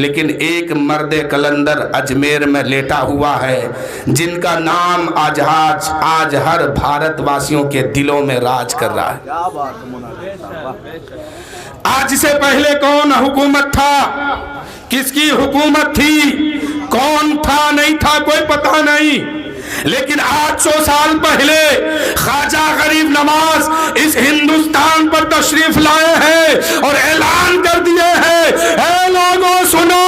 لیکن ایک مرد کلندر اجمیر میں لیٹا ہوا ہے جن کا نام آج ہر بھارت واسیوں کے دلوں میں راج کر رہا ہے۔ آج سے پہلے کون حکومت تھا، کس کی حکومت تھی، کون تھا نہیں تھا کوئی پتہ نہیں، لیکن 800 سال پہلے خواجہ غریب نواز اس ہندوستان پر تشریف لائے ہیں اور اعلان کر دیے ہیں، اے لوگوں سنو،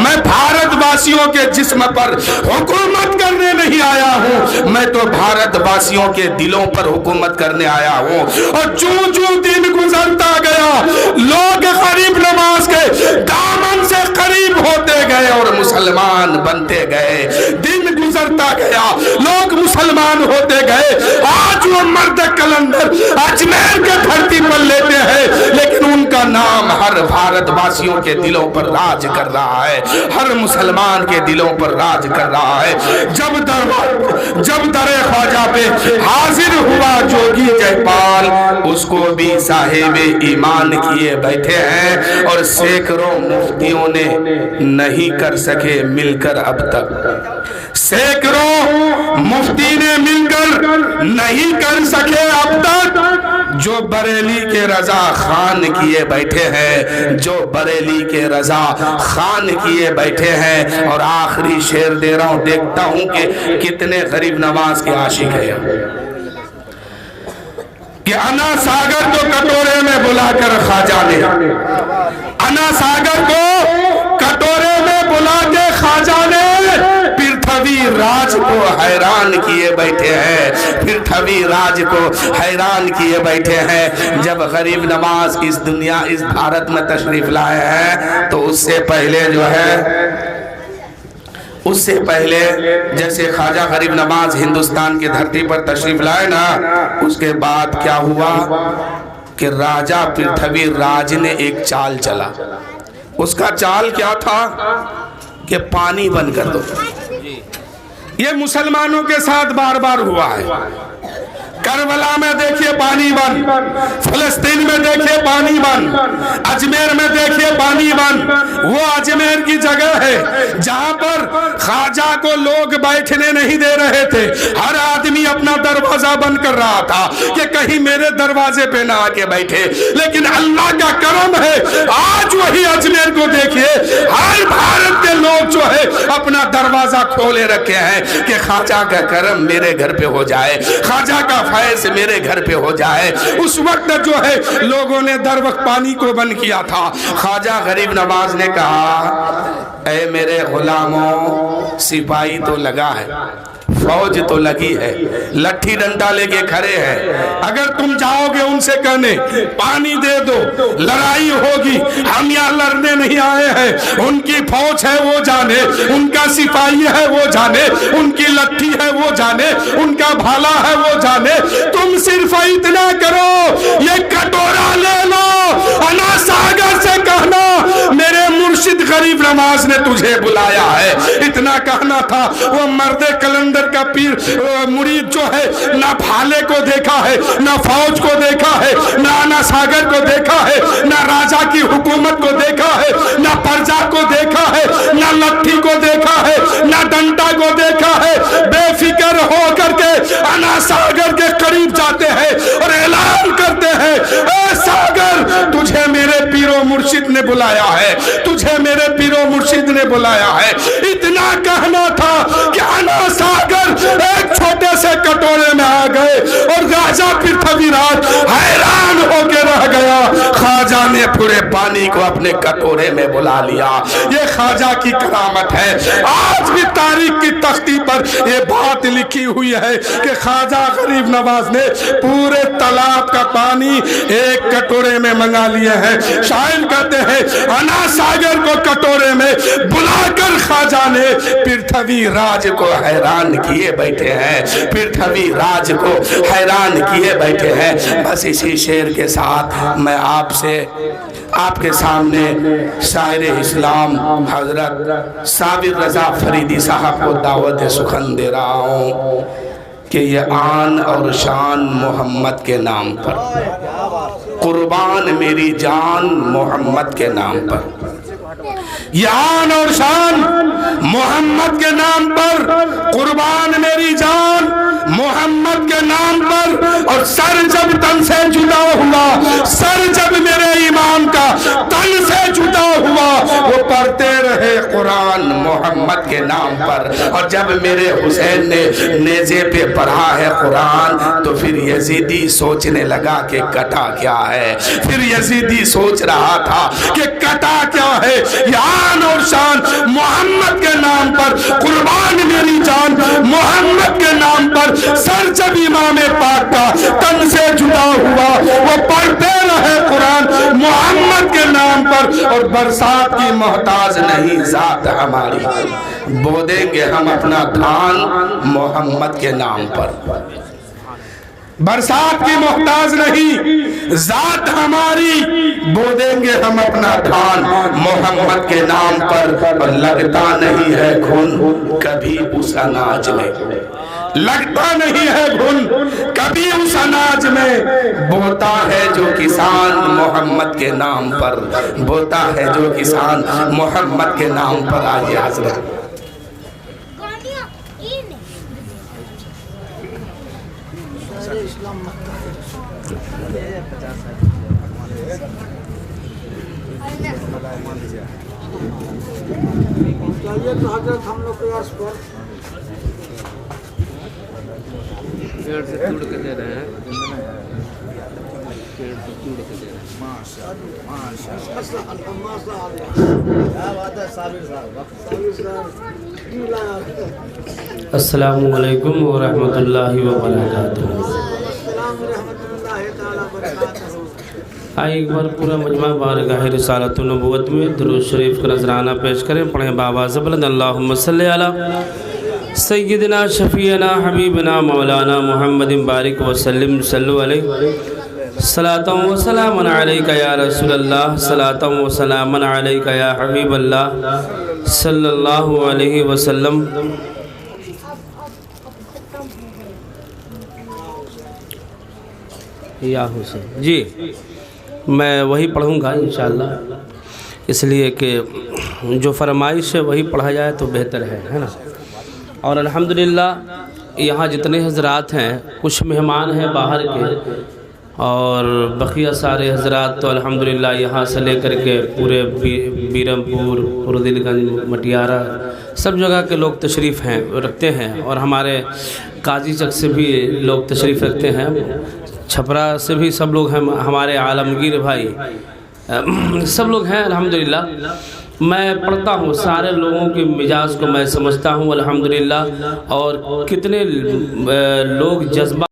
میں بھارت واسیوں کے جسم پر حکومت کرنے نہیں آیا ہوں، میں تو بھارت واسیوں کے دلوں پر حکومت کرنے آیا ہوں۔ اور جو دن گزرتا گیا لوگ غریب نواز کے دامن سے قریب ہوتے گئے اور مسلمان بنتے گئے، دن گزرتا گیا لوگ مسلمان ہوتے گئے۔ آج وہ مرد کلندر اجمیر کے دھرتی پر لیتے ہیں، لیکن ان کا نام ہر بھارت واسیوں کے دلوں پر راج کر رہا ہے، ہر مسلمان کے دلوں پر راج کر رہا ہے۔ جب در خواجہ پہ حاضر ہوا جوگی جے پال، اس کو بھی صاحب ایمان کیے بیٹھے ہیں، اور سینکڑوں مفتیوں نے نہیں کر سکے مل کر اب تک، سینکڑوں مفتی نے مل کر نہیں کر سکے اب تک، جو بریلی کے رضا خان کیے بیٹھے ہیں، جو بریلی کے رضا خان کیے بیٹھے ہیں۔ اور آخری شعر دے رہا ہوں، دیکھتا ہوں کہ کتنے غریب نواز کے عاشق ہیں، کہ انا ساگر کو کٹورے میں بلا کر خواجہ نے، انا ساگر کو کٹورے میں بلا کے خواجہ نے پرتھوی راج کو حیران کیے بیٹھے ہیں، پرتھوی راج کو حیران کیے بیٹھے ہیں۔ جب غریب نواز اس دنیا اس بھارت میں تشریف لائے ہیں تو اس سے پہلے جو ہے، اس سے پہلے جیسے خواجہ غریب نواز ہندوستان کی دھرتی پر تشریف لائے نا، اس کے بعد کیا ہوا کہ راجہ پرتھوی راج نے ایک چال چلا۔ اس کا چال کیا تھا کہ پانی بند کر دو۔ یہ مسلمانوں کے ساتھ بار بار ہوا ہے، کربلا میں دیکھیے پانی بند، فلسطین میں دیکھیے پانی بند، اجمیر میں دیکھیے پانی بند۔ وہ اجمیر کی جگہ ہے جہاں پر خواجہ کو لوگ بیٹھنے نہیں دے رہے تھے، ہر آدمی اپنا دروازہ بند کر رہا تھا کہ کہیں میرے دروازے پہ نہ آ کے بیٹھے، لیکن اللہ کا کرم ہے آج وہی اجمیر کو دیکھیے، ہر بھارت کے لوگ جو ہے اپنا دروازہ کھولے رکھے ہیں کہ خواجہ کا کرم میرے گھر پہ ہو جائے، خواجہ کا فیض میرے گھر پہ ہو جائے۔ اس وقت جو ہے لوگوں نے در وقت پانی کو بند کیا تھا۔ خواجہ غریب نواز نے کہا، اے میرے غلاموں، سپاہی تو لگا ہے، فوج تو لگی ہے، لٹھی ڈنڈا لے کے کھڑے ہیں، اگر تم جاؤ گے ان سے کہنے پانی دے دو، لڑائی ہوگی، ہم یہاں لڑنے نہیں آئے ہیں، ان کی فوج ہے وہ جانے، ان کا سپاہی ہے وہ جانے، ان کی لٹھی ہے وہ جانے، ان کا بھالا ہے وہ جانے، تم صرف اتنا کرو، یہ کٹورا لے لو، انا ساگر سے کہنا میرے مرشد غریب نواز نے تجھے بلایا ہے۔ اتنا کہنا تھا۔ وہ مرد کلندر کا پیر مرید جو ہے نہ بھالے کو دیکھا ہے، نہ فوج کو دیکھا ہے، نہ انا ساگر کو دیکھا ہے، نہ راجہ کی حکومت کو دیکھا ہے، نہ پرجا کو دیکھا ہے، نہ لٹھی کو دیکھا ہے، نہ ڈنڈا کو دیکھا ہے، بے فکر ہو کر کے انا ساگر کے قریب جاتے ہیں اور اعلان کرتے ہیں، اے ساگر تجھے میرے پیر و مرشد نے بلایا ہے، تجھے میرے پیر و مرشد نے بلایا ہے۔ اتنا کہنا تھا کہ انا ساگر ایک چھوٹے سے کٹورے میں آ گئے اور راجہ پرتھوی راج حیران ہو کے رہ گیا۔ خواجہ نے پورے پانی کو اپنے کٹورے میں بلا لیا۔ یہ خواجہ کی کرامت ہے۔ آج بھی تاریخ کی تختی پر یہ بات لکھی ہوئی ہے کہ خواجہ غریب نواز نے پورے تالاب کا پانی ایک کٹورے میں منگا لیے ہیں۔ شاعر کہتے ہیں انا ساگر کو کٹورے میں بلا کر خواجہ نے پرتھوی راج کو حیران کیے بیٹھے ہیں، پرتھوی راج کو حیران کیے بیٹھے ہیں۔ بس اسی شعر کے ساتھ میں آپ کے سامنے شاعر اسلام حضرت صابر رضا فریدی صاحب کو دعوت سخن دے رہا ہوں کہ یہ آن اور شان محمد کے نام پر، قربان میری جان محمد کے نام پر۔ یہ آن اور شان محمد کے نام پر، قربان میری جان محمد کے نام پر، اور سر جب تن سے جدا ہوا، سر جب میرے امام کا تن سے جدا ہوا، وہ پڑھتے رہے قرآن محمد کے نام پر، اور جب میرے حسین نے نیزے پہ پڑھا ہے قرآن تو پھر یزیدی سوچنے لگا کہ کٹا کیا ہے، پھر یزیدی سوچ رہا تھا کہ کٹا کیا ہے، آن اور شان محمد کے نام پر، قربان میری جان محمد کے نام پر، سر جب امام پاک کا تن سے جدا ہوا، وہ پڑھتے رہے قرآن محمد کے نام پر، اور برسات کی محتاج نہیں ذات ہماری، بو دیں گے ہم اپنا دھان محمد کے نام پر، برسات کی محتاج نہیں ذات ہماری، بو دیں گے ہم اپنا دھان محمد کے نام پر، اور لگتا نہیں ہے گھن کبھی اس اناج میں، لگتا نہیں ہے گھن کبھی اس اناج میں، بوتا ہے جو کسان محمد کے نام پر، بوتا ہے جو کسان محمد کے نام پر۔ آئیے حضرت ہم لوگ پیڑ سے توڑ کے دے رہے ہیں، پیڑ سے توڑ کے دے رہے ہیں۔ السلام علیکم ورحمۃ اللہ وبرکاتہ۔ آئیے ایک بار پورا مجمع بارگاہ رسالت النبوت میں درود شریف کا نذرانہ پیش کریں، پڑھیں بآواز بلند اللہم صلی علی سیدنا شفیعنا حبیبنا مولانا محمد بارک وسلم، صلو علیہ صلاۃ و سلام علیک یا رسول اللہ، صلاۃ و سلام علیک یا حبیب اللہ صلی اللہ علیہ وسلم۔ یا حسین جی، میں وہی پڑھوں گا انشاءاللہ، اس لیے کہ جو فرمائش ہے وہی پڑھا جائے تو بہتر ہے نا۔ اور الحمدللہ یہاں جتنے حضرات ہیں، کچھ مہمان ہیں باہر کے، اور بقیہ سارے حضرات تو الحمدللہ یہاں سے لے کر کے پورے بیرمپور، پردل گنج، مٹیارہ، سب جگہ کے لوگ تشریف ہیں رکھتے ہیں، اور ہمارے قاضی چک سے بھی لوگ تشریف رکھتے ہیں، چھپرا سے بھی سب لوگ ہیں، ہمارے عالمگیر بھائی سب لوگ ہیں الحمدللہ۔ میں پڑھتا ہوں، سارے لوگوں کے مزاج کو میں سمجھتا ہوں الحمدللہ، اور کتنے لوگ جذبہ